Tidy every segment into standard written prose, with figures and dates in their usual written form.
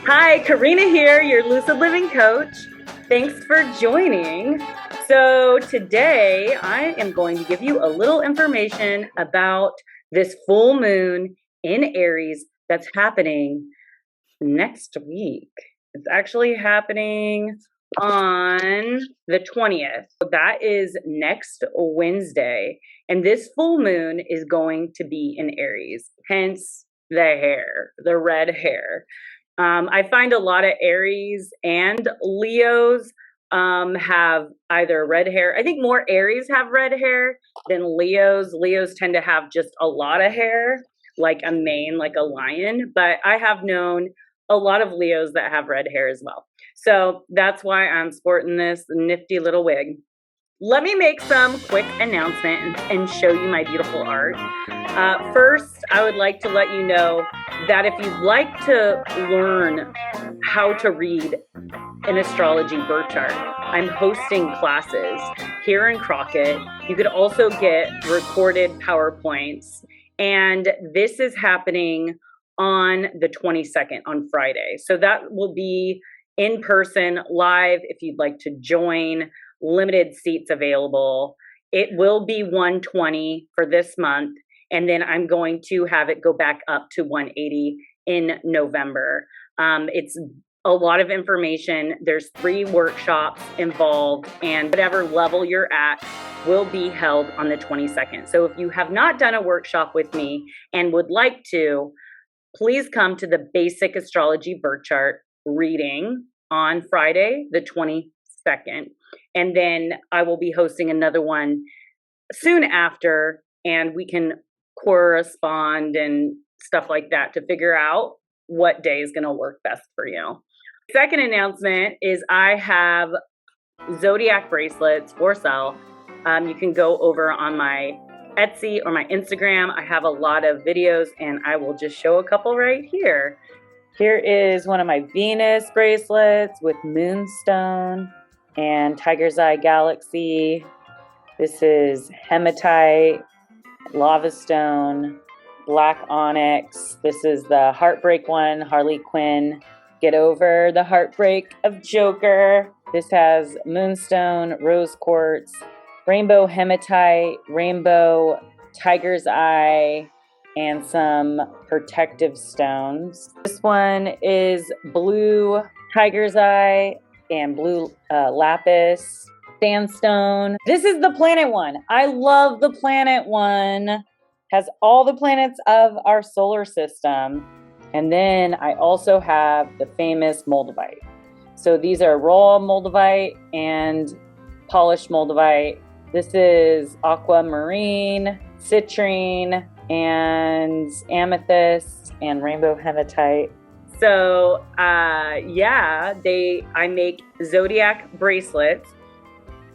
Hi, Karina here, your Lucid Living coach. Thanks for joining. So today I am going to give you a little information about this full moon in Aries that's happening next week. It's actually happening on the 20th. That is next Wednesday. And this full moon is going to be in Aries, hence the hair, the red hair. I find a lot of Aries and Leos have either red hair. I think more Aries have red hair than Leos. Leos tend to have just a lot of hair, like a mane, like a lion. But I have known a lot of Leos that have red hair as well. So that's why I'm sporting this nifty little wig. Let me make some quick announcements and show you my beautiful art. First, I would like to let you know that if you'd like to learn how to read an astrology birth chart, I'm hosting classes here in Crockett. You could also get recorded PowerPoints, and this is happening on the 22nd, on Friday. So that will be in person, live, if you'd like to join. Limited seats available. It will be $120 for this month, and then I'm going to have it go back up to $180 in November. It's a lot of information. There's 3 workshops involved, and whatever level you're at will be held on the 22nd. So if you have not done a workshop with me and would like to, please come to the basic astrology birth chart reading on Friday, the 22nd. And then I will be hosting another one soon after, and we can correspond and stuff like that to figure out what day is going to work best for you. Second announcement is I have zodiac bracelets for sale. You can go over on my Etsy or my Instagram. I have a lot of videos, and I will just show a couple right here. Here is one of my Venus bracelets with moonstone and Tiger's Eye Galaxy. This is hematite, lava stone, black onyx. This is the heartbreak one, Harley Quinn. Get over the heartbreak of Joker. This has moonstone, rose quartz, rainbow hematite, rainbow tiger's eye, and some protective stones. This one is blue tiger's eye and blue lapis, sandstone. This is the planet one. I love the planet one. Has all the planets of our solar system. And then I also have the famous moldavite. So these are raw moldavite and polished moldavite. This is aquamarine, citrine, and amethyst, and rainbow hematite. So I make zodiac bracelets.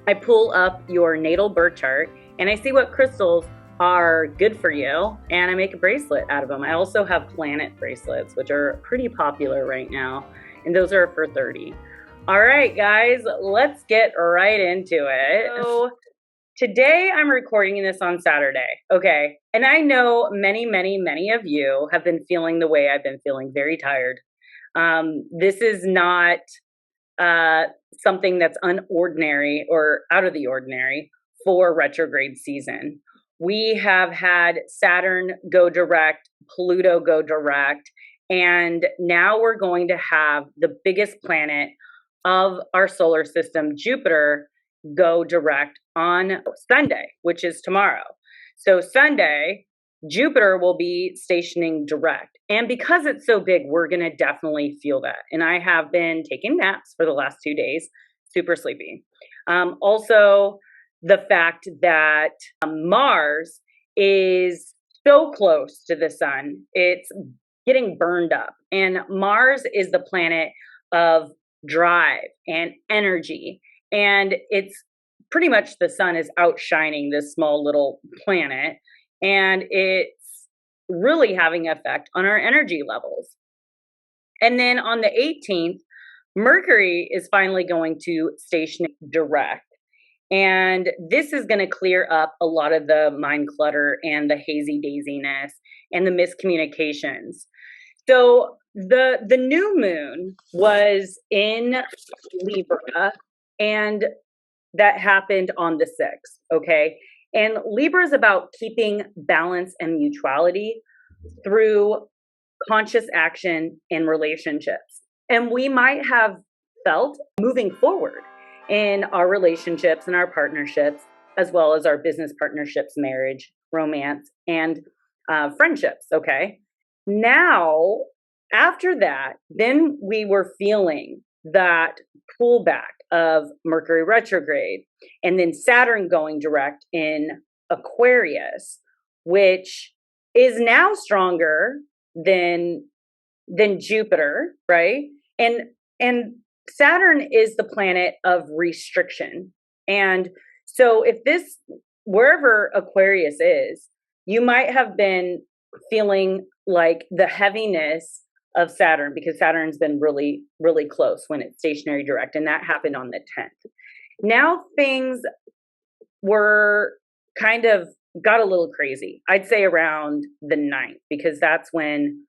I pull up your natal birth chart and I see what crystals are good for you, and I make a bracelet out of them. I also have planet bracelets, which are pretty popular right now, and those are for $30. All right, guys, let's get right into it. So today I'm recording this on Saturday, okay? And I know many of you have been feeling the way I've been feeling, very tired. This is not something that's unordinary or out of the ordinary for retrograde season. We have had Saturn go direct, Pluto go direct, and now we're going to have the biggest planet of our solar system, Jupiter, go direct on Sunday, which is tomorrow. So Sunday, Jupiter will be stationing direct. And because it's so big, we're going to definitely feel that. And I have been taking naps for the last 2 days, super sleepy. Also, the fact that Mars is so close to the sun, it's getting burned up. And Mars is the planet of drive and energy. And it's pretty much the sun is outshining this small little planet. And it's really having an effect on our energy levels. And then on the 18th, Mercury is finally going to station direct. And this is going to clear up a lot of the mind clutter and the hazy daziness and the miscommunications. So the new moon was in Libra, and that happened on the 6th, okay? And Libra is about keeping balance and mutuality through conscious action in relationships. And we might have felt moving forward in our relationships and our partnerships, as well as our business partnerships, marriage, romance, and friendships, okay? Now, after that, then we were feeling that pullback of Mercury retrograde and then Saturn going direct in Aquarius, which is now stronger than Jupiter, right? And Saturn is the planet of restriction. And so if this, wherever Aquarius is, you might have been feeling like the heaviness of Saturn, because Saturn's been really, really close when it's stationary direct, and that happened on the 10th. Now things were kind of got a little crazy. I'd say around the 9th, because that's when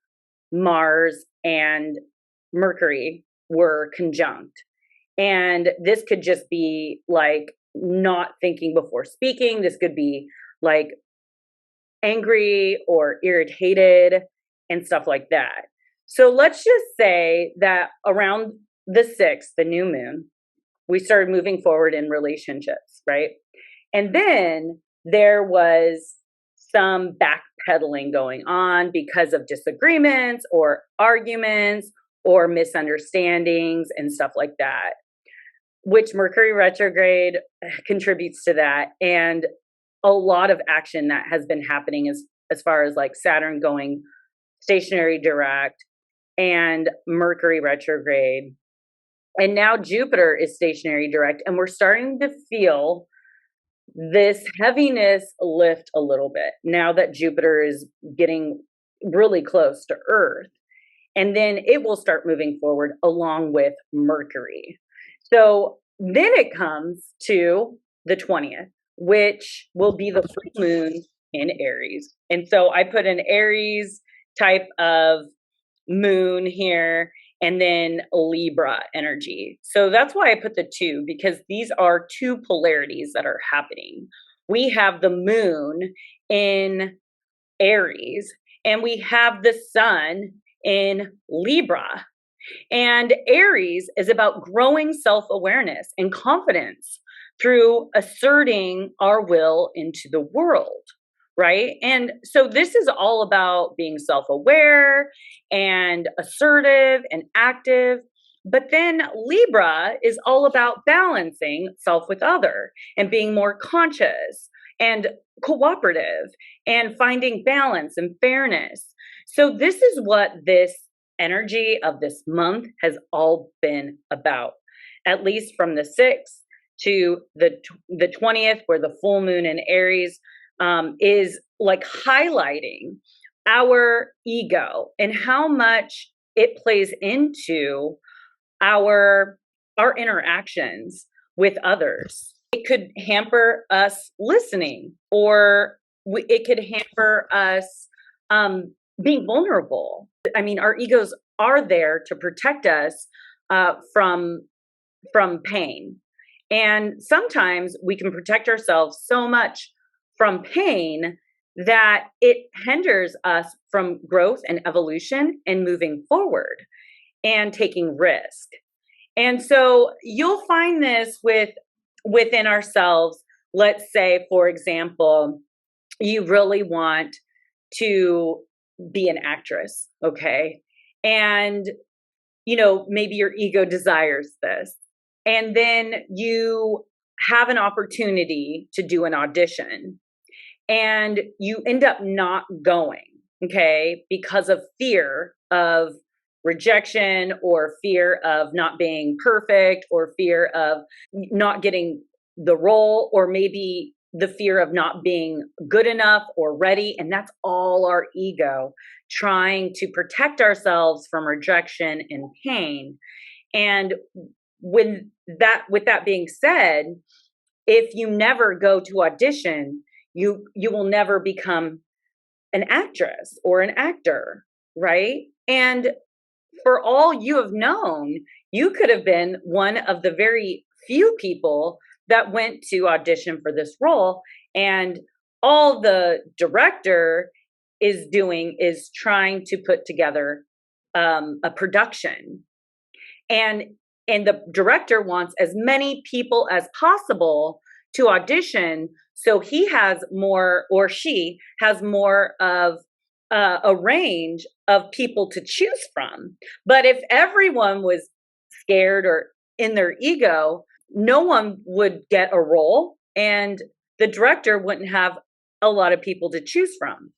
Mars and Mercury were conjunct. And this could just be like not thinking before speaking. This could be like angry or irritated and stuff like that. So let's just say that around the 6th, the new moon, we started moving forward in relationships, right? And then there was some backpedaling going on because of disagreements or arguments or misunderstandings and stuff like that, which Mercury retrograde contributes to that. And a lot of action that has been happening as far as like Saturn going stationary direct and Mercury retrograde. And now Jupiter is stationary direct, and we're starting to feel this heaviness lift a little bit now that Jupiter is getting really close to Earth. And then it will start moving forward along with Mercury. So then it comes to the 20th, which will be the full moon in Aries. And so I put an Aries type of moon here, and then Libra energy. So that's why I put the 2, because these are 2 polarities that are happening. We have the moon in Aries, and we have the sun in Libra. And Aries is about growing self-awareness and confidence through asserting our will into the world, right? And so this is all about being self-aware and assertive and active. But then Libra is all about balancing self with other and being more conscious and cooperative and finding balance and fairness. So this is what this energy of this month has all been about, at least from the 6th to the 20th, where the full moon in Aries is like highlighting our ego and how much it plays into our interactions with others. It could hamper us listening, or it could hamper us being vulnerable. I mean, our egos are there to protect us from pain. And sometimes we can protect ourselves so much from pain that it hinders us from growth and evolution and moving forward and taking risk. And so you'll find this within ourselves. Let's say, for example, you really want to be an actress, okay? And, you know, maybe your ego desires this. And then you have an opportunity to do an audition and you end up not going, okay? Because of fear of rejection, or fear of not being perfect, or fear of not getting the role, or maybe the fear of not being good enough or ready. And that's all our ego trying to protect ourselves from rejection and pain. And with that being said, if you never go to audition, you will never become an actress or an actor, right? And for all you have known, you could have been one of the very few people that went to audition for this role. And all the director is doing is trying to put together a production. And the director wants as many people as possible to audition, so he has more, or she has more of a range of people to choose from. But if everyone was scared or in their ego, no one would get a role, and the director wouldn't have a lot of people to choose from.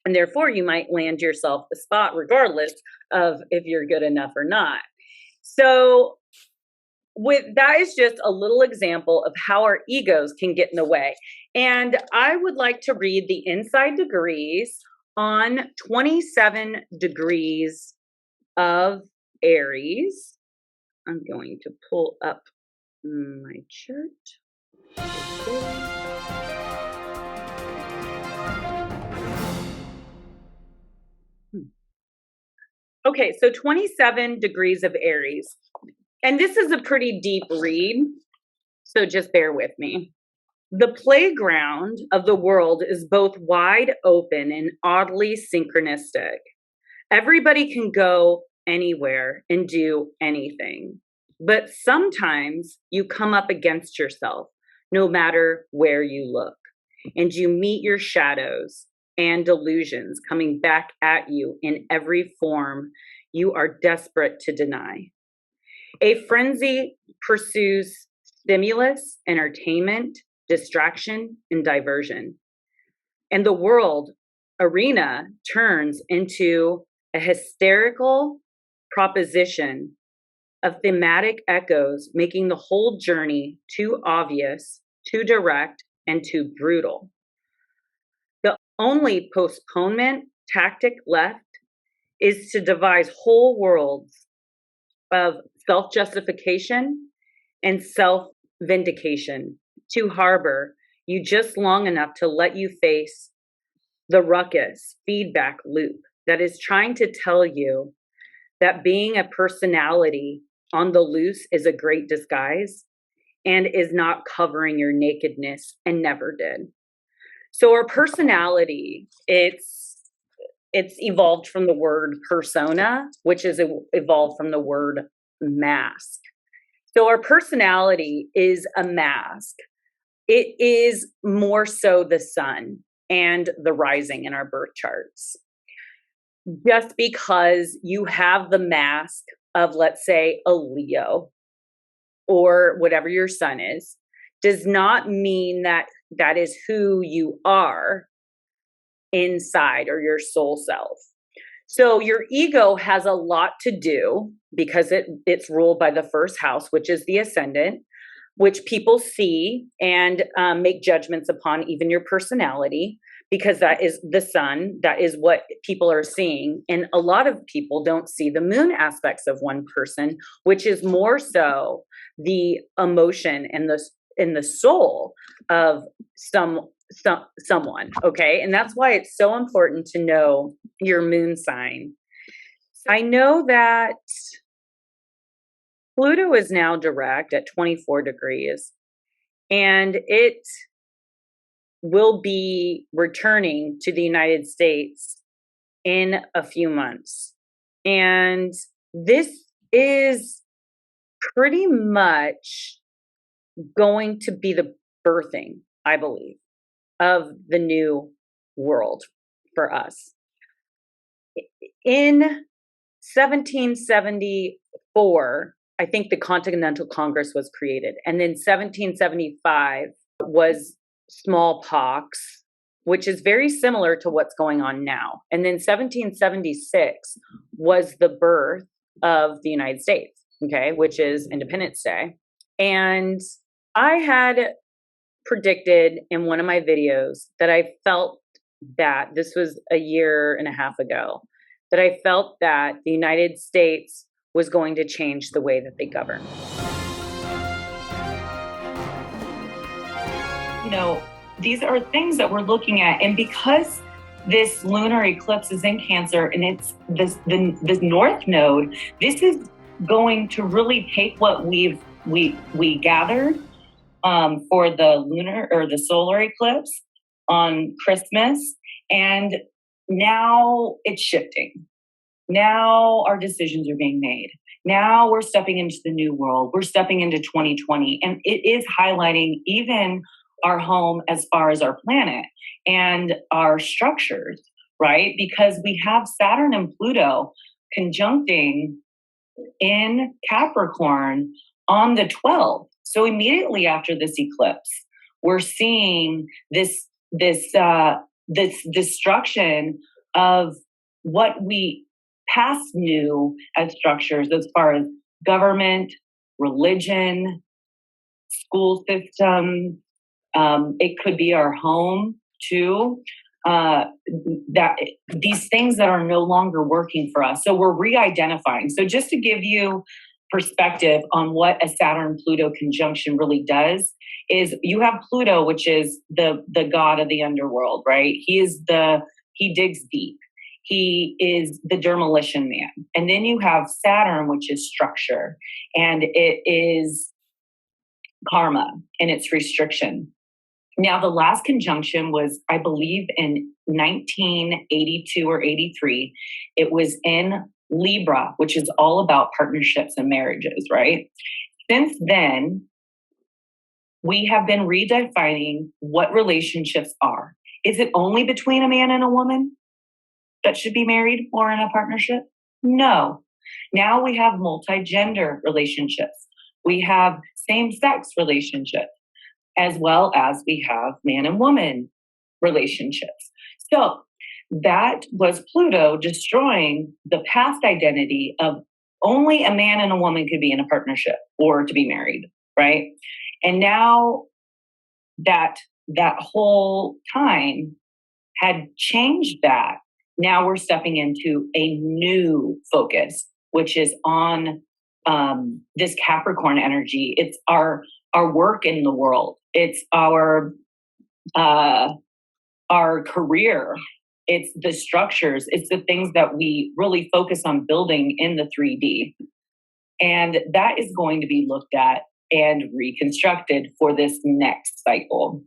And therefore, you might land yourself a spot regardless of if you're good enough or not. So that is just a little example of how our egos can get in the way. And I would like to read the inside degrees on 27 degrees of Aries. I'm going to pull up my chart. Okay, so 27 degrees of Aries. And this is a pretty deep read, so just bear with me. The playground of the world is both wide open and oddly synchronistic. Everybody can go anywhere and do anything. But sometimes you come up against yourself, no matter where you look, and you meet your shadows and delusions coming back at you in every form you are desperate to deny. A frenzy pursues stimulus, entertainment, distraction, and diversion. And the world arena turns into a hysterical proposition of thematic echoes, making the whole journey too obvious, too direct, and too brutal. The only postponement tactic left is to devise whole worlds of self-justification and self-vindication to harbor you just long enough to let you face the ruckus feedback loop that is trying to tell you that being a personality on the loose is a great disguise and is not covering your nakedness and never did. So our personality, it's evolved from the word persona, which is evolved from the word mask. So our personality is a mask. It is more so the sun and the rising in our birth charts. Just because you have the mask of, let's say, a Leo or whatever your sun is, does not mean that that is who you are inside, or your soul self. So your ego has a lot to do because it's ruled by the first house, which is the ascendant, which people see and make judgments upon, even your personality, because that is the sun. That is what people are seeing. And a lot of people don't see the moon aspects of one person, which is more so the emotion and the soul of someone. Okay. And that's why it's so important to know your moon sign. I know that Pluto is now direct at 24 degrees, and it will be returning to the United States in a few months. And this is pretty much going to be the birthing, I believe, of the new world for us. In 1774, I think the Continental Congress was created. And then 1775 was smallpox, which is very similar to what's going on now. And then 1776 was the birth of the United States, okay, which is Independence Day. And I had predicted in one of my videos that I felt that this was a year and a half ago, that I felt that the United States was going to change the way that they govern. You know, these are things that we're looking at. And because this lunar eclipse is in Cancer, and it's this north node. This is going to really take what we gathered for the lunar or the solar eclipse on Christmas, and now it's shifting. Now our decisions are being made. Now we're stepping into the new world. We're stepping into 2020, and it is highlighting even our home as far as our planet and our structures, right? Because we have Saturn and Pluto conjuncting in Capricorn on the 12th. So immediately after this eclipse, we're seeing this destruction of what we past knew as structures as far as government, religion, school system. It could be our home too. That these things that are no longer working for us. So we're re-identifying. So just to give you perspective on what a Saturn-Pluto conjunction really does is you have Pluto, which is the god of the underworld, right? He digs deep. He is the demolition man. And then you have Saturn, which is structure, and it is karma and its restriction. Now, the last conjunction was, I believe, in 1982 or 83. It was in Libra, which is all about partnerships and marriages, right? Since then, we have been redefining what relationships are. Is it only between a man and a woman that should be married or in a partnership? No. Now we have multi-gender relationships. We have same-sex relationships, as well as we have man and woman relationships. So that was Pluto destroying the past identity of only a man and a woman could be in a partnership or to be married, right? And now that whole time had changed that. Now we're stepping into a new focus, which is on this Capricorn energy. It's our work in the world. It's our career. It's the structures. It's the things that we really focus on building in the 3D. And that is going to be looked at and reconstructed for this next cycle.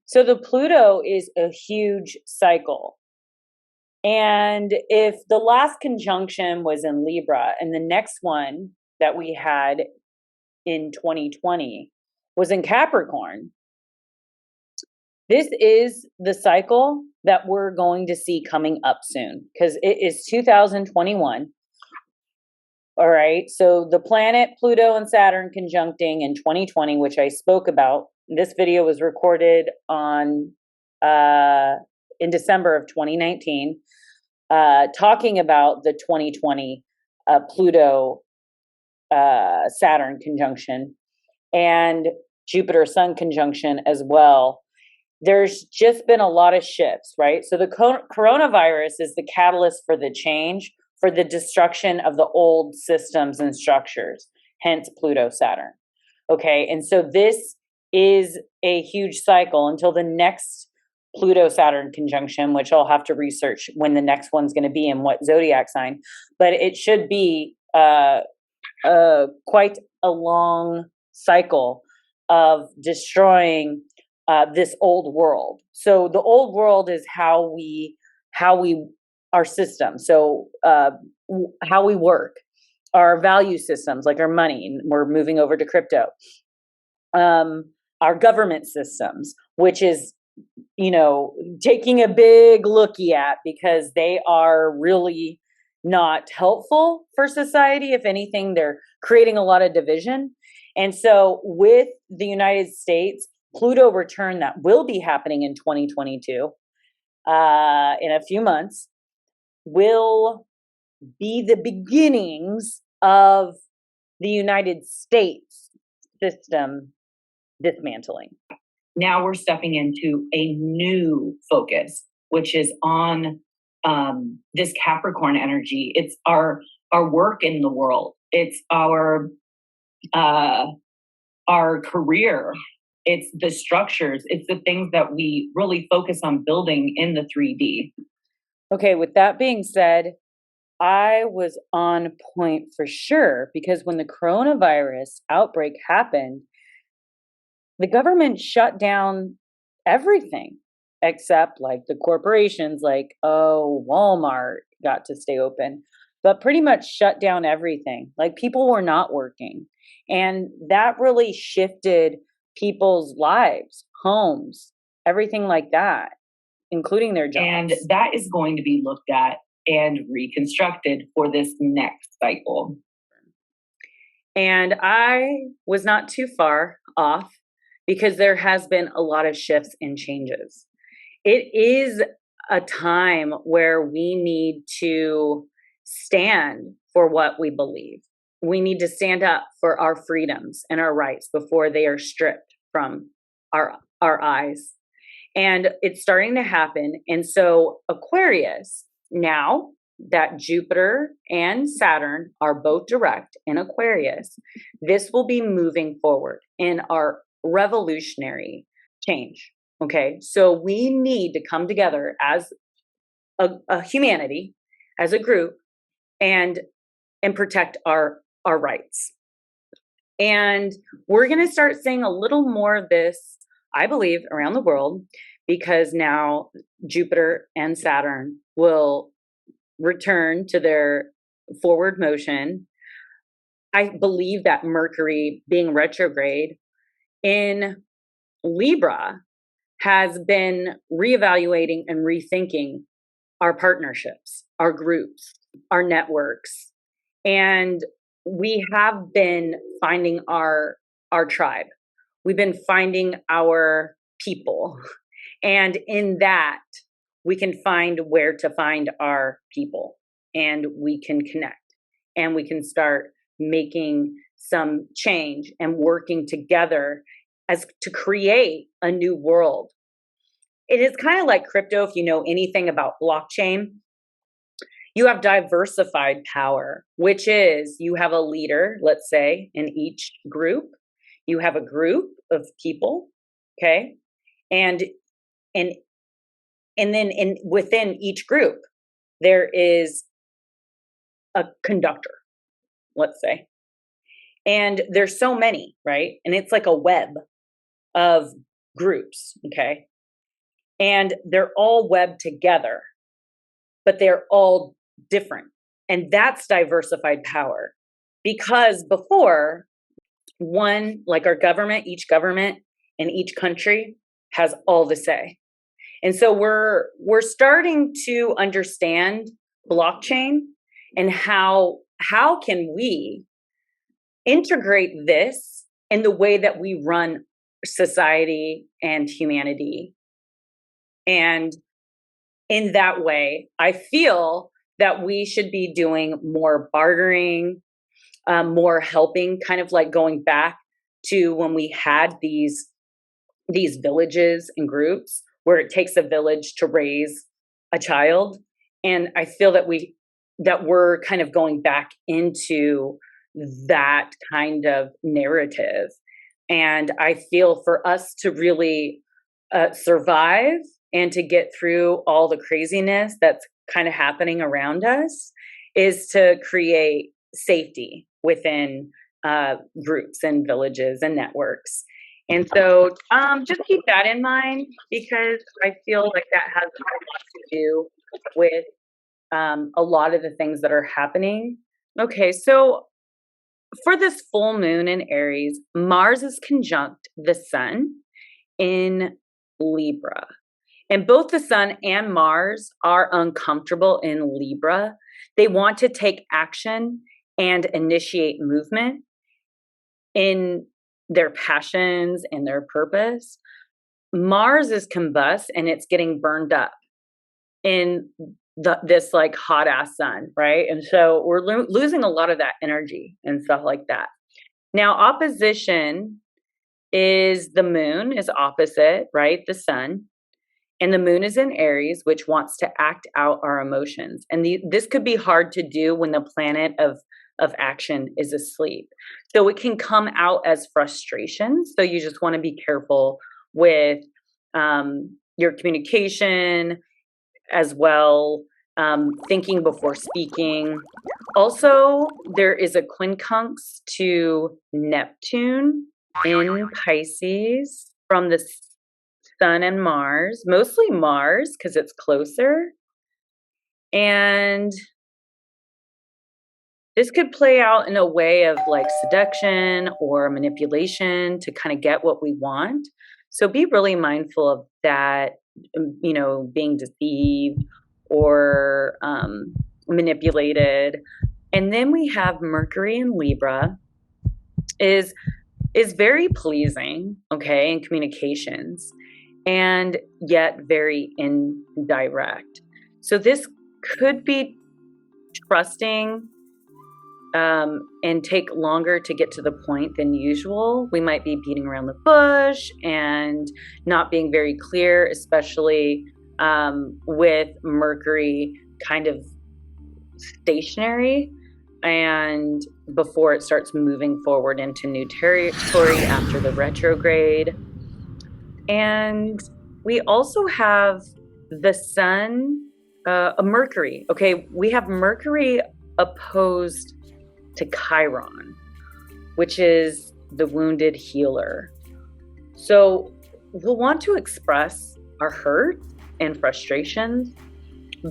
So the Pluto is a huge cycle. And if the last conjunction was in Libra and the next one that we had in 2020 was in Capricorn, this is the cycle that we're going to see coming up soon because it is 2021. All right. So the planet Pluto and Saturn conjuncting in 2020, which I spoke about. This video was recorded on in December of 2019, talking about the 2020 Pluto Saturn conjunction and Jupiter Sun conjunction as well. There's just been a lot of shifts, right? So the coronavirus is the catalyst for the change, for the destruction of the old systems and structures, hence Pluto Saturn. Okay, and so this is a huge cycle until the next Pluto Saturn conjunction, which I'll have to research when the next one's going to be and what zodiac sign, but it should be quite a long cycle of destroying this old world. So the old world is how we our system. So how we work, our value systems, like our money. We're moving over to crypto. Our government systems, which is, taking a big looky at because they are really not helpful for society. If anything, they're creating a lot of division. And so with the United States, Pluto return that will be happening in 2022, in a few months, will be the beginnings of the United States system dismantling. Now we're stepping into a new focus, which is on this Capricorn energy. It's our work in the world. It's our career. It's the structures. It's the things that we really focus on building in the 3D. Okay, with that being said, I was on point for sure, because when the coronavirus outbreak happened, the government shut down everything except like the corporations, like, oh, Walmart got to stay open, but pretty much shut down everything. Like, people were not working. And that really shifted people's lives, homes, everything like that, including their jobs. And that is going to be looked at and reconstructed for this next cycle. And I was not too far off, because there has been a lot of shifts and changes. It is a time where we need to stand for what we believe. We need to stand up for our freedoms and our rights before they are stripped from our eyes. And it's starting to happen. And so Aquarius, now that Jupiter and Saturn are both direct in Aquarius, this will be moving forward in our revolutionary change. Okay, so we need to come together as a humanity, as a group, and protect our rights. And we're going to start seeing a little more of this, I believe, around the world, because now Jupiter and Saturn will return to their forward motion. I believe that Mercury being retrograde in Libra has been reevaluating and rethinking our partnerships, our groups, our networks. And we have been finding our tribe. We've been finding our people. And in that, we can find where to find our people, and we can connect, and we can start making some change and working together as to create a new world. It is kind of like crypto. If you know anything about blockchain, you have diversified power, which is you have a leader, let's say, in each group. You have a group of people, okay? And then within each group, there is a conductor, let's say. And there's so many, right? And it's like a web of groups, okay? And they're all webbed together, but they're all different. And that's diversified power. Because before, one, like our government, each government in each country has all the say. And so we're starting to understand blockchain and how can we integrate this in the way that we run society and humanity. And in that way, I feel that we should be doing more bartering, more helping, kind of like going back to when we had these villages and groups where it takes a village to raise a child. And I feel that we're kind of going back into that kind of narrative. And I feel for us to really survive and to get through all the craziness that's kind of happening around us is to create safety within groups and villages and networks. And so just keep that in mind, because I feel like that has a lot to do with a lot of the things that are happening. Okay, so for this full moon in Aries, Mars is conjunct the sun in Libra. And both the sun and Mars are uncomfortable in Libra. They want to take action and initiate movement in their passions and their purpose. Mars is combust and it's getting burned up in this like hot ass sun, right? And so we're losing a lot of that energy and stuff like that. Now, opposition is the moon is opposite, right? The sun. And the moon is in Aries, which wants to act out our emotions. And this could be hard to do when the planet of of action is asleep. So it can come out as frustration. So you just want to be careful with your communication as well, thinking before speaking. Also, there is a quincunx to Neptune in Pisces from the Sun and Mars, mostly Mars because it's closer. And this could play out in a way of like seduction or manipulation to kind of get what we want. So be really mindful of that, being deceived or manipulated. And then we have Mercury in Libra is very pleasing, okay, in communications, and yet very indirect. So this could be trusting and take longer to get to the point than usual. We might be beating around the bush and not being very clear, especially with Mercury kind of stationary and before it starts moving forward into new territory after the retrograde. And we also have the Sun, Mercury. Okay, we have Mercury opposed to Chiron, which is the wounded healer. So we'll want to express our hurt and frustrations,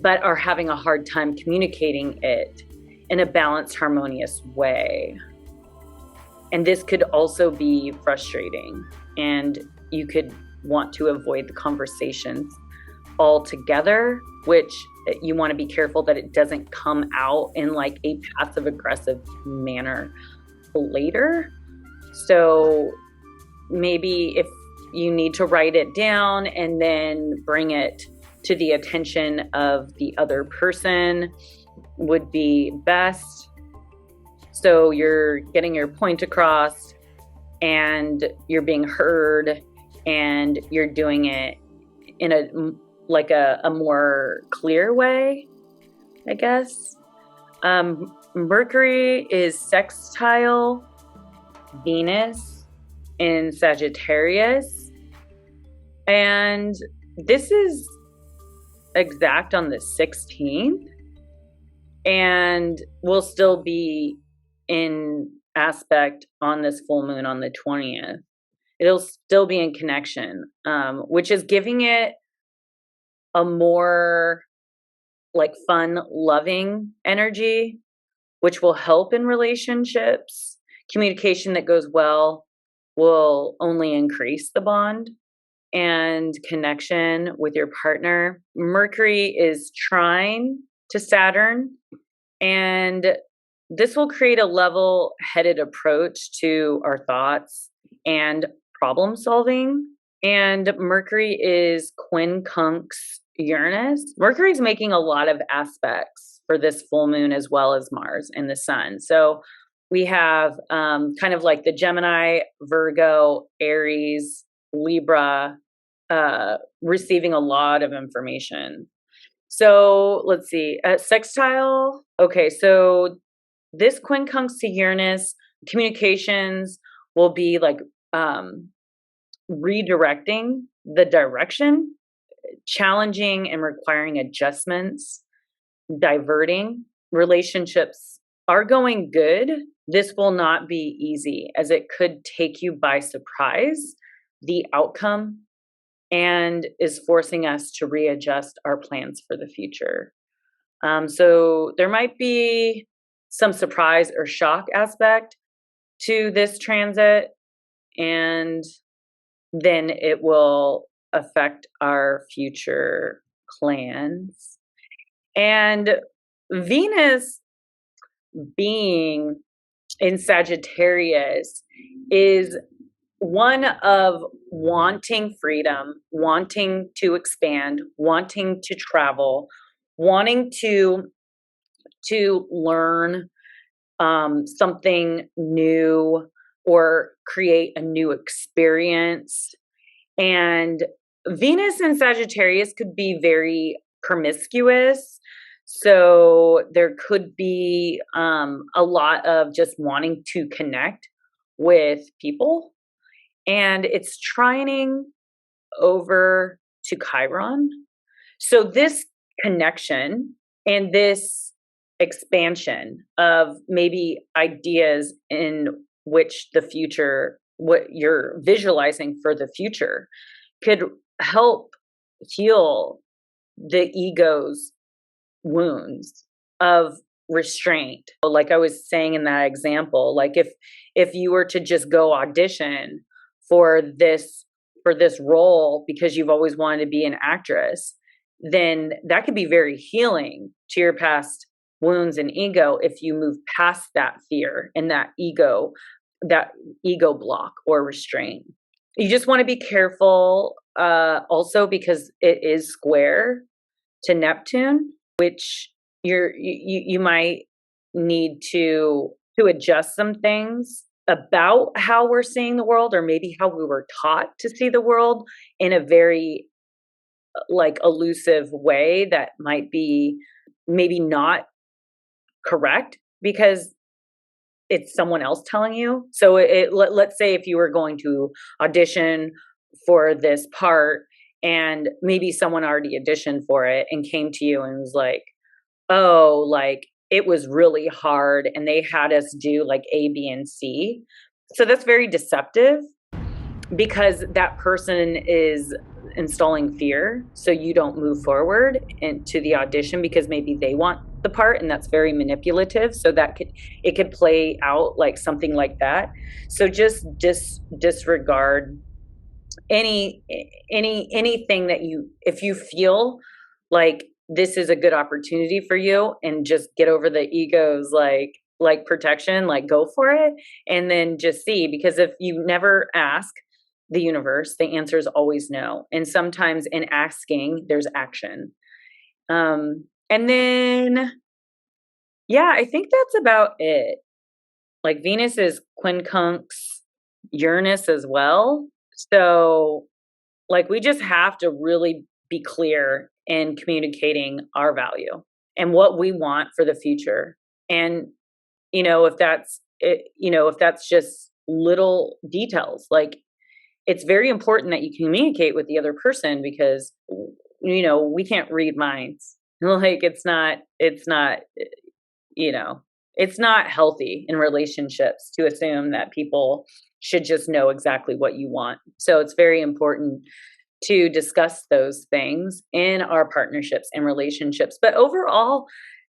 but are having a hard time communicating it in a balanced, harmonious way. And this could also be frustrating, and you could want to avoid the conversations altogether, which you want to be careful that it doesn't come out in like a passive aggressive manner later. So maybe if you need to write it down and then bring it to the attention of the other person would be best. So you're getting your point across and you're being heard and you're doing it in a more clear way, I guess. Mercury is sextile Venus in Sagittarius, and this is exact on the 16th, and will still be in aspect on this full moon on the 20th. It'll still be in connection, which is giving it a more like fun, loving energy, which will help in relationships. Communication that goes well will only increase the bond and connection with your partner. Mercury is trine to Saturn, and this will create a level-headed approach to our thoughts and problem solving. And Mercury is quincunx Uranus. Mercury is making a lot of aspects for this full moon as well as Mars and the Sun. So we have kind of like the Gemini, Virgo, Aries, Libra, receiving a lot of information. So let's see, sextile. Okay, so this quincunx to Uranus, communications will be like redirecting the direction, challenging and requiring adjustments, diverting. Relationships are going good. This will not be easy as it could take you by surprise, the outcome, and is forcing us to readjust our plans for the future. So there might be some surprise or shock aspect to this transit, and then it will affect our future plans. And Venus being in Sagittarius is one of wanting freedom, wanting to expand, wanting to travel, wanting to learn something new or create a new experience. And Venus in Sagittarius could be very promiscuous. So there could be a lot of just wanting to connect with people, and it's trining over to Chiron. So this connection and this expansion of maybe ideas in which the future, what you're visualizing for the future, could help heal the ego's wounds of restraint. Like I was saying in that example, like if you were to just go audition for this role because you've always wanted to be an actress, then that could be very healing to your past wounds and ego if you move past that fear and that ego block or restraint. You just want to be careful also because it is square to Neptune, which you might need to adjust some things about how we're seeing the world, or maybe how we were taught to see the world in a very like elusive way that might be maybe not correct because it's someone else telling you. So let's say if you were going to audition for this part and maybe someone already auditioned for it and came to you and was like, oh, like it was really hard and they had us do like A, B, and C. So that's very deceptive because that person is installing fear so you don't move forward into the audition because maybe they want the part, and that's very manipulative. So it could play out like something like that. So just disregard anything that if you feel like this is a good opportunity for you, and just get over the ego's like protection, like go for it, and then just see, because if you never ask the universe, the answer is always no. And sometimes in asking there's action. And then yeah, I think that's about it. Like Venus is quincunx Uranus as well. So like we just have to really be clear in communicating our value and what we want for the future. And if that's if that's just little details, like it's very important that you communicate with the other person, because we can't read minds. Like it's not it's not healthy in relationships to assume that people should just know exactly what you want. So it's very important to discuss those things in our partnerships and relationships. But overall,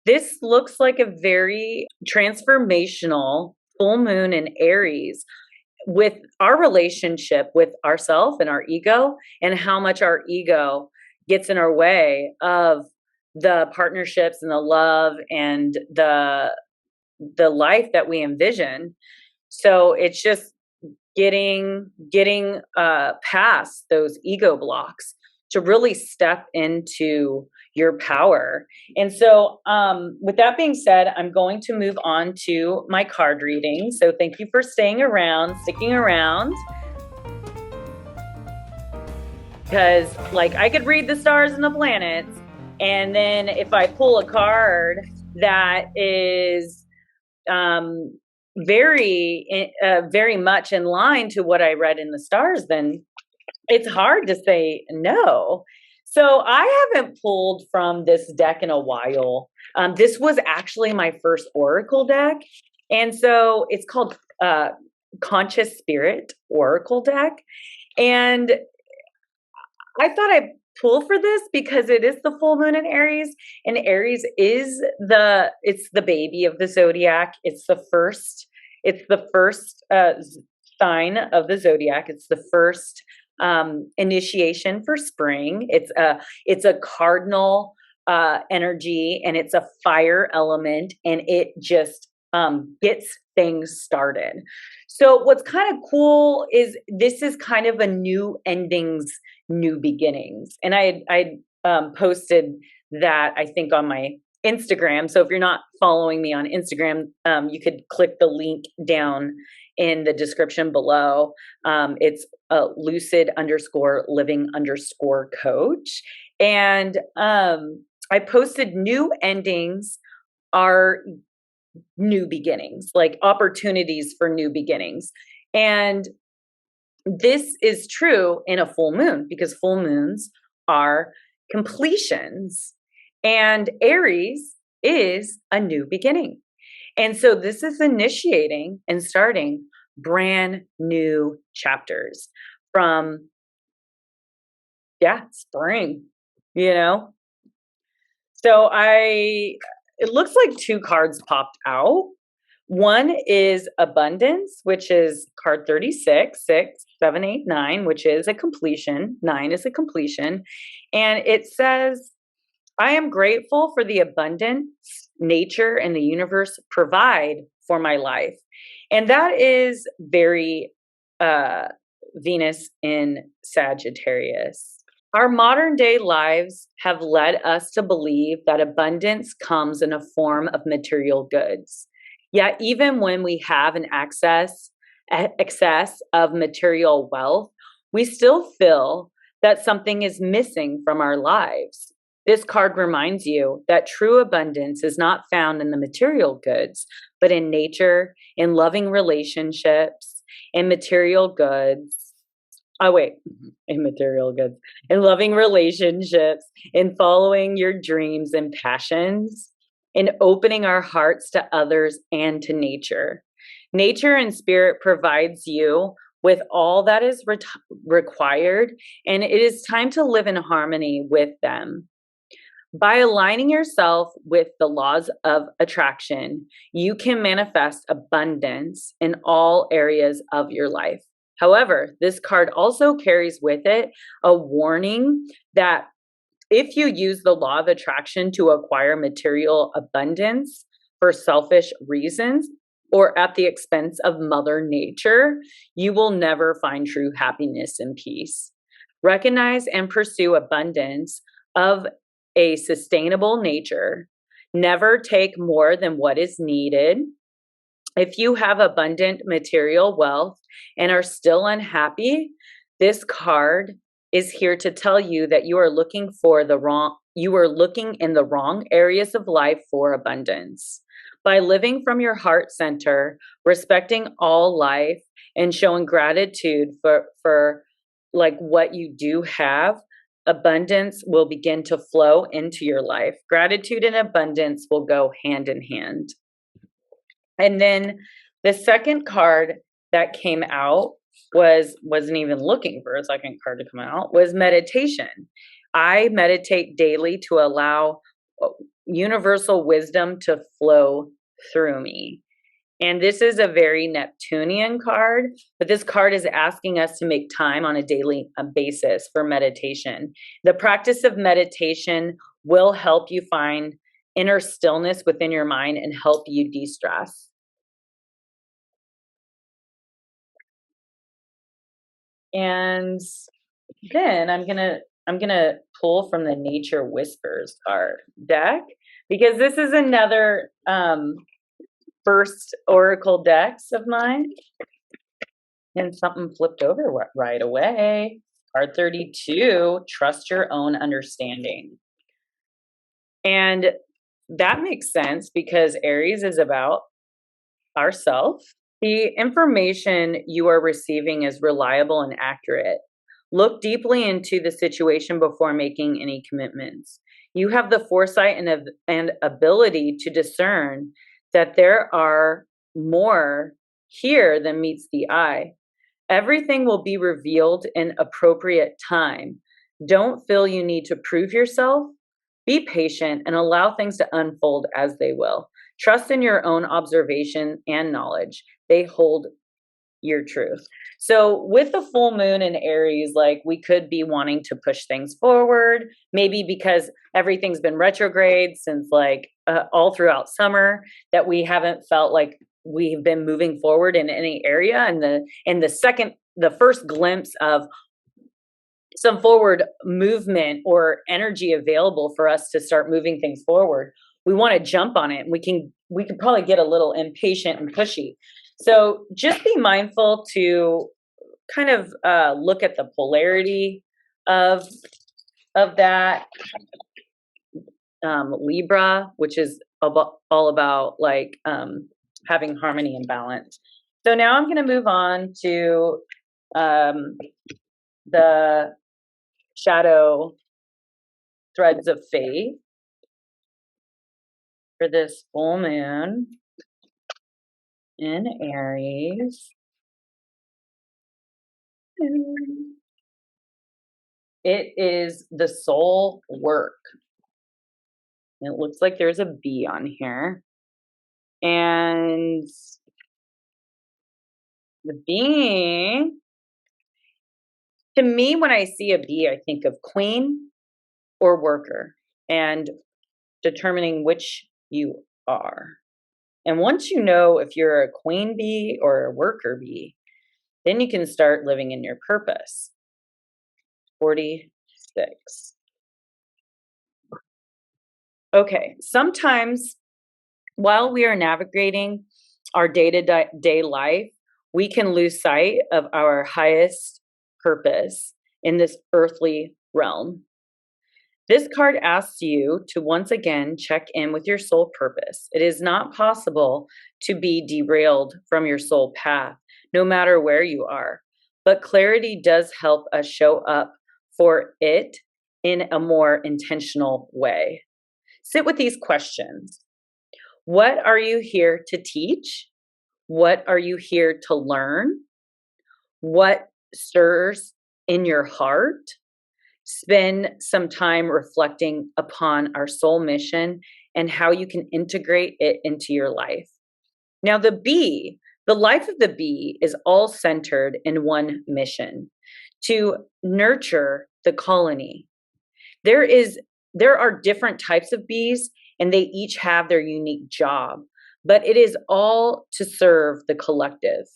this looks like a very transformational full moon in Aries, with our relationship with ourself and our ego, and how much our ego gets in our way of the partnerships and the love and the life that we envision. So it's just getting past those ego blocks to really step into your power. And so with that being said, I'm going to move on to my card reading. So thank you for sticking around, because like I could read the stars and the planets, and then if I pull a card that is very much in line to what I read in the stars, then it's hard to say no. So I haven't pulled from this deck in a while. This was actually my first Oracle deck. And so it's called Conscious Spirit Oracle deck. And I thought I'd pull for this because it is the full moon in Aries, and Aries is it's the baby of the zodiac. It's the first sign of the zodiac. It's the first initiation for spring. It's a cardinal energy, and it's a fire element, and it just gets things started. So what's kind of cool is this is kind of a new endings, new beginnings. And I posted that, I think, on my Instagram. So if you're not following me on Instagram, you could click the link down in the description below. It's Lucid_living_coach. And I posted new endings are new beginnings, like opportunities for new beginnings. And this is true in a full moon because full moons are completions. And Aries is a new beginning. And so this is initiating and starting brand new chapters from, spring, you know? So it looks like two cards popped out. One is abundance, which is card 36, 6, 7, 8, 9, which is a completion. 9 is a completion. And it says, I am grateful for the abundance nature and the universe provide for my life. And that is very Venus in Sagittarius. Our modern day lives have led us to believe that abundance comes in a form of material goods. Yet, even when we have an excess of material wealth, we still feel that something is missing from our lives. This card reminds you that true abundance is not found in the material goods, but in nature, in loving relationships, in material goods. In material goods, in loving relationships, in following your dreams and passions, in opening our hearts to others and to nature. Nature and spirit provides you with all that is required, and it is time to live in harmony with them. By aligning yourself with the laws of attraction, you can manifest abundance in all areas of your life. However, this card also carries with it a warning that if you use the law of attraction to acquire material abundance for selfish reasons or at the expense of Mother Nature, you will never find true happiness and peace. Recognize and pursue abundance of a sustainable nature. Never take more than what is needed. If you have abundant material wealth and are still unhappy, this card is here to tell you that you are looking in the wrong areas of life for abundance. By living from your heart center, respecting all life, and showing gratitude for like what you do have, abundance will begin to flow into your life. Gratitude and abundance will go hand in hand. And then the second card that came out wasn't even looking for a second card to come out, was meditation. I meditate daily to allow universal wisdom to flow through me. And this is a very Neptunian card, but this card is asking us to make time on a daily basis for meditation. The practice of meditation will help you find inner stillness within your mind and help you de-stress. And then I'm gonna pull from the Nature Whispers card deck because this is another first oracle decks of mine, and something flipped over right away. Card 32, trust your own understanding. And that makes sense because Aries is about ourself. The information you are receiving is reliable and accurate. Look deeply into the situation before making any commitments. You have the foresight and ability to discern that there are more here than meets the eye. Everything will be revealed in appropriate time. Don't feel you need to prove yourself. Be patient and allow things to unfold as they will. Trust in your own observation and knowledge. They hold your truth. So with the full moon in Aries, like we could be wanting to push things forward, maybe because everything's been retrograde since like all throughout summer, that we haven't felt like we've been moving forward in any area. And the first glimpse of some forward movement or energy available for us to start moving things forward, we want to jump on it. We can probably get a little impatient and pushy. So just be mindful to kind of look at the polarity of that. Libra, which is all about like having harmony and balance. So now I'm going to move on to the shadow threads of faith for this full moon in Aries. It is the soul work. It looks like there's a bee on here. And the bee, to me, when I see a bee, I think of queen or worker and determining which you are. And once you know if you're a queen bee or a worker bee, then you can start living in your purpose. 46. Okay, sometimes while we are navigating our day-to-day life, we can lose sight of our highest purpose in this earthly realm. This card asks you to once again check in with your soul purpose. It is not possible to be derailed from your soul path, no matter where you are. But clarity does help us show up for it in a more intentional way. Sit with these questions. What are you here to teach? What are you here to learn? What stirs in your heart? Spend some time reflecting upon our soul mission and how you can integrate it into your life. Now, the life of the bee is all centered in one mission: to nurture the colony. There are different types of bees, and they each have their unique job, but it is all to serve the collective.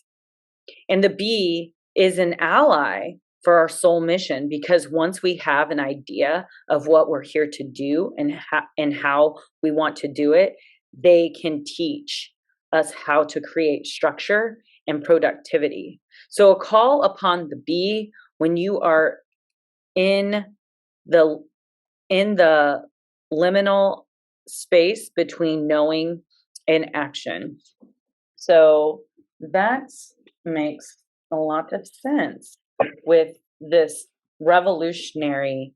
And the bee is an ally for our soul mission, because once we have an idea of what we're here to do and how we want to do it, they can teach us how to create structure and productivity. So a call upon the bee when you are in the liminal space between knowing and action. So that makes a lot of sense with this revolutionary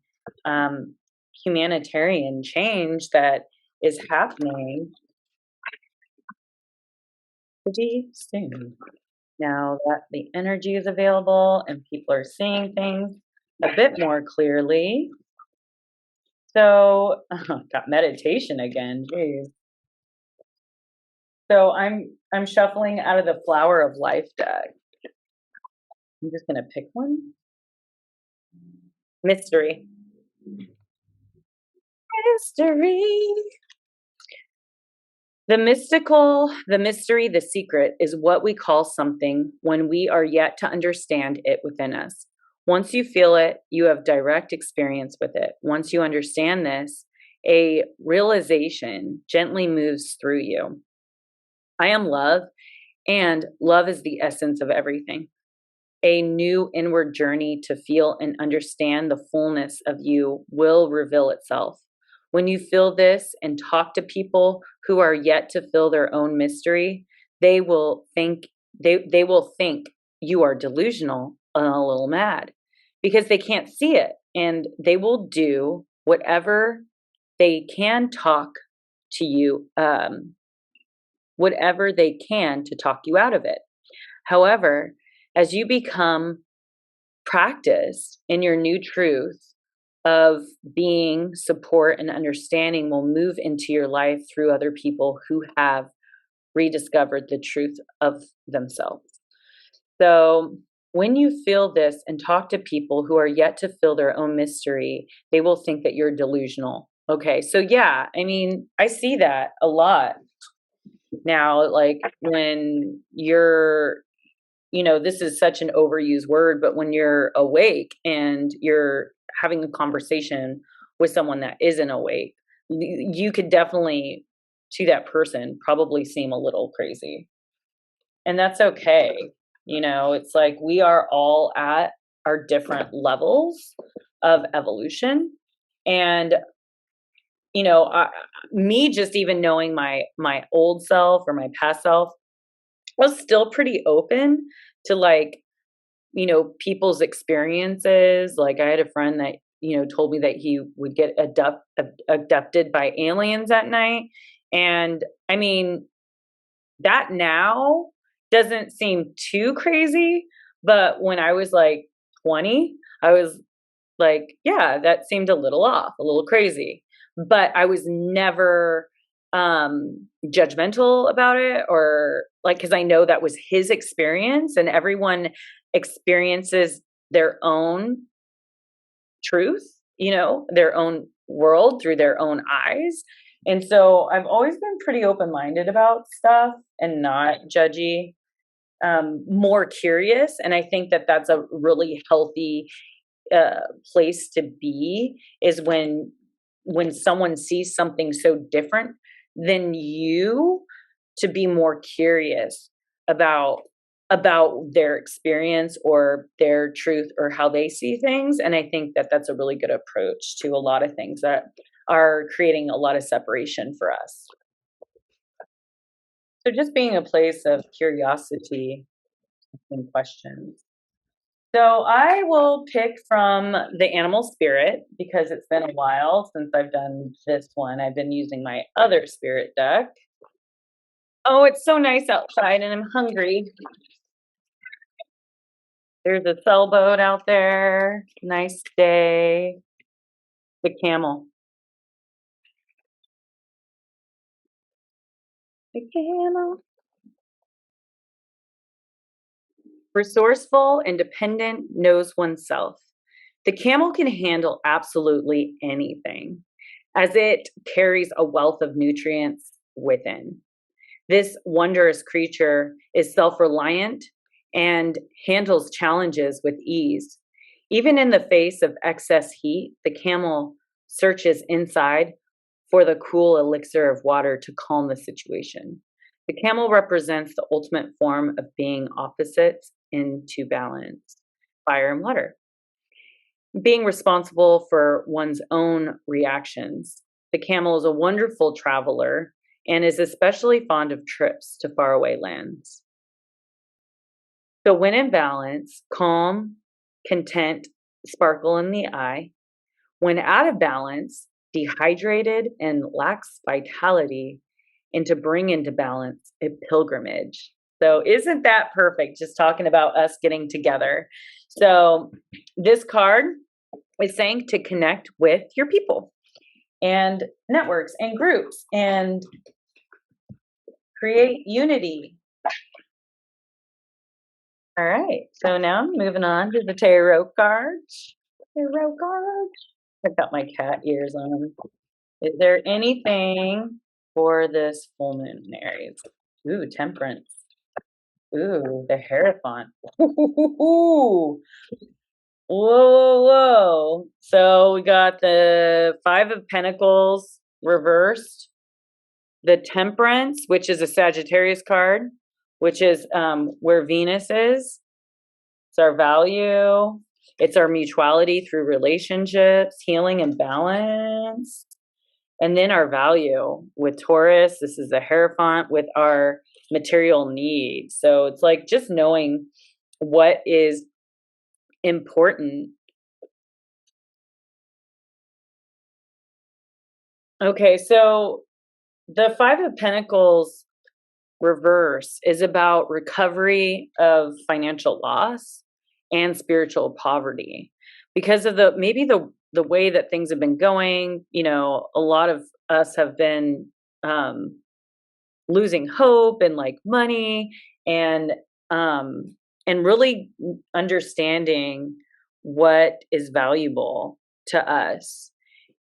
humanitarian change that is happening pretty soon. Now that the energy is available and people are seeing things a bit more clearly. So, got meditation again. Geez. So I'm shuffling out of the Flower of Life deck. I'm just gonna pick one. Mystery. Mystery. The mystical, the mystery, the secret is what we call something when we are yet to understand it within us. Once you feel it, you have direct experience with it. Once you understand this, a realization gently moves through you. I am love, and love is the essence of everything. A new inward journey to feel and understand the fullness of you will reveal itself. When you feel this and talk to people who are yet to feel their own mystery, they will think you are delusional and a little mad, because they can't see it, and they will do whatever they can talk to you, whatever they can to talk you out of it. However, as you become practiced in your new truth of being, support, and understanding will move into your life through other people who have rediscovered the truth of themselves. So when you feel this and talk to people who are yet to feel their own mystery, they will think that you're delusional. Okay, so yeah, I mean, I see that a lot now, like when you're, this is such an overused word, but when you're awake and you're having a conversation with someone that isn't awake, you could definitely, to that person, probably seem a little crazy. And that's okay. It's like we are all at our different levels of evolution. And me just even knowing my old self or my past self was still pretty open to like, people's experiences. Like I had a friend that, told me that he would get abducted by aliens at night. And I mean, that now doesn't seem too crazy, but when I was like 20, I was like, yeah, that seemed a little off, a little crazy. But I was never judgmental about it, or like, because I know that was his experience, and everyone experiences their own truth, their own world through their own eyes. And so I've always been pretty open minded about stuff and not judgy, more curious. And I think that that's a really healthy place to be, is when someone sees something so different than you, to be more curious about their experience or their truth or how they see things. And I think that that's a really good approach to a lot of things that are creating a lot of separation for us. So just being a place of curiosity and questions. So I will pick from the animal spirit because it's been a while since I've done this one. I've been using my other spirit deck. Oh, it's so nice outside and I'm hungry. There's a sailboat out there. Nice day. The camel. The camel. Resourceful, independent, knows oneself. The camel can handle absolutely anything, as it carries a wealth of nutrients within. This wondrous creature is self reliant and handles challenges with ease. Even in the face of excess heat, the camel searches inside for the cool elixir of water to calm the situation. The camel represents the ultimate form of being opposites into balance, fire and water. Being responsible for one's own reactions. The camel is a wonderful traveler and is especially fond of trips to faraway lands. So, when in balance, calm, content, sparkle in the eye. When out of balance, dehydrated and lacks vitality, and to bring into balance a pilgrimage. So, isn't that perfect? Just talking about us getting together. So, this card is saying to connect with your people and networks and groups and create unity. All right. So now I'm moving on to the tarot cards. Tarot cards. I've got my cat ears on. Is there anything for this full moon in Aries? Ooh, Temperance. Ooh, the Hierophant. Ooh. Whoa, whoa, whoa. So we got the Five of Pentacles reversed, the Temperance, which is a Sagittarius card, which is where Venus is. It's our value. It's our mutuality through relationships, healing and balance. And then our value with Taurus. This is the Hierophant with our material needs. So it's like just knowing what is important. Okay, so the Five of Pentacles reverse is about recovery of financial loss and spiritual poverty because of the way that things have been going. A lot of us have been losing hope and like money, and really understanding what is valuable to us.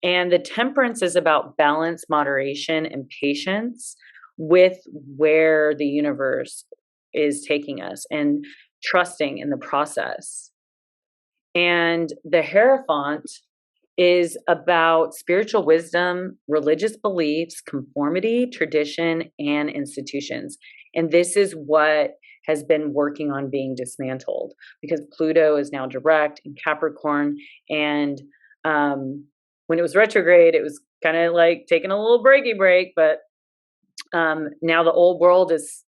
And the Temperance is about balance, moderation, and patience with where the universe is taking us and trusting in the process. And the Hierophant is about spiritual wisdom, religious beliefs, conformity, tradition, and institutions. And this is what has been working on being dismantled because Pluto is now direct in Capricorn. And when it was retrograde, it was kind of like taking a little breaky break, but now the old world is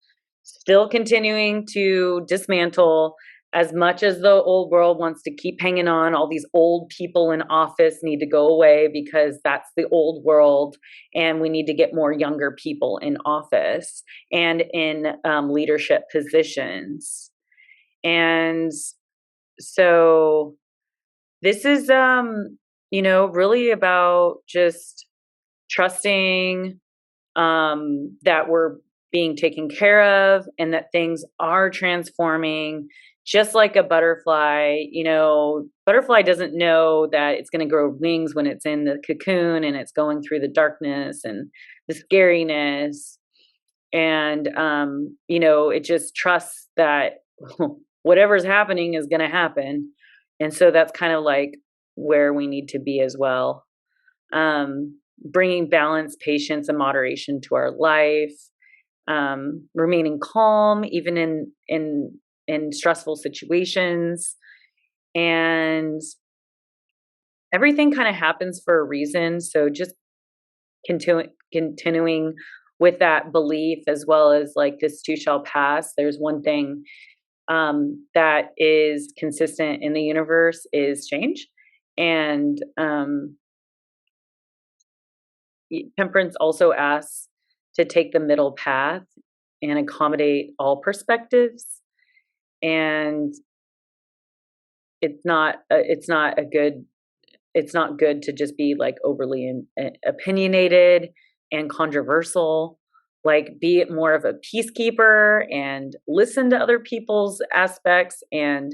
still continuing to dismantle. As much as the old world wants to keep hanging on, all these old people in office need to go away because that's the old world, and we need to get more younger people in office and in leadership positions. And so this is, really about just trusting that we're being taken care of and that things are transforming. Just like a butterfly, butterfly doesn't know that it's going to grow wings when it's in the cocoon and it's going through the darkness and the scariness. And, it just trusts that whatever's happening is going to happen. And so that's kind of like where we need to be as well. Bringing balance, patience, and moderation to our life. Remaining calm, even in stressful situations. And everything kind of happens for a reason. So just continuing with that belief, as well as like this too shall pass. There's one thing that is consistent in the universe is change. And Temperance also asks to take the middle path and accommodate all perspectives. And it's not good to just be like overly opinionated and controversial. Like, be it more of a peacekeeper and listen to other people's aspects and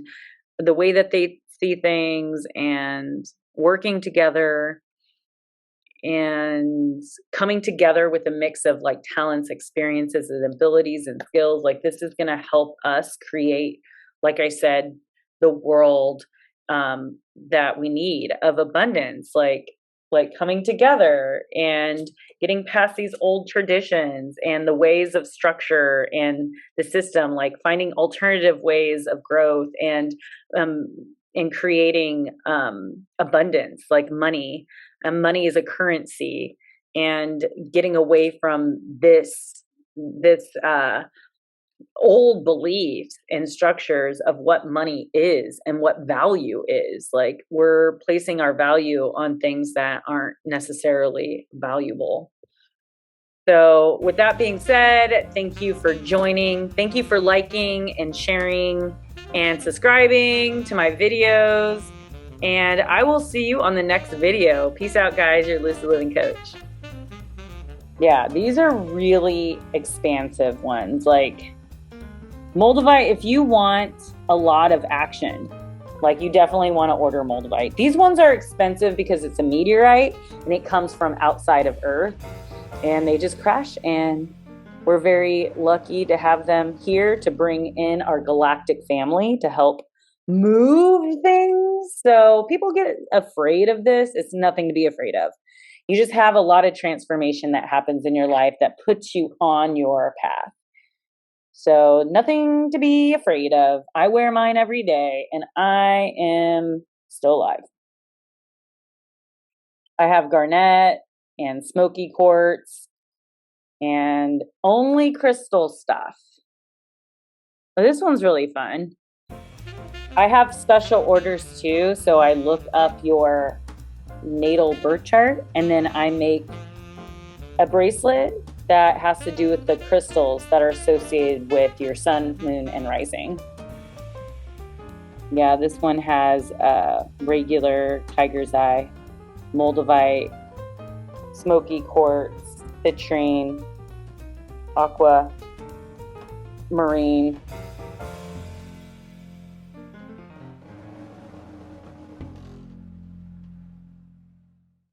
the way that they see things, and working together and coming together with a mix of like talents, experiences, and abilities and skills. Like, this is going to help us create, like I said, the world that we need of abundance, like coming together and getting past these old traditions and the ways of structure and the system, like finding alternative ways of growth and creating abundance, like money. Money is a currency, and getting away from this old beliefs and structures of what money is and what value is. Like, we're placing our value on things that aren't necessarily valuable. So with that being said, thank you for joining. Thank you for liking and sharing and subscribing to my videos. And I will see you on the next video. Peace out, guys. Your Lucid Living Coach. Yeah, these are really expansive ones. Like, Moldavite, if you want a lot of action, like, you definitely want to order Moldavite. These ones are expensive because it's a meteorite and it comes from outside of Earth, and they just crash, and we're very lucky to have them here to bring in our galactic family to help move things. So people get afraid of this. It's nothing to be afraid of. You just have a lot of transformation that happens in your life that puts you on your path. So nothing to be afraid of. I wear mine every day and I am still alive. I have garnet and smoky quartz and only crystal stuff. But this one's really fun. I have special orders too, so I look up your natal birth chart and then I make a bracelet that has to do with the crystals that are associated with your sun, moon, and rising. Yeah, this one has regular tiger's eye, moldavite, smoky quartz, citrine, aqua, marine,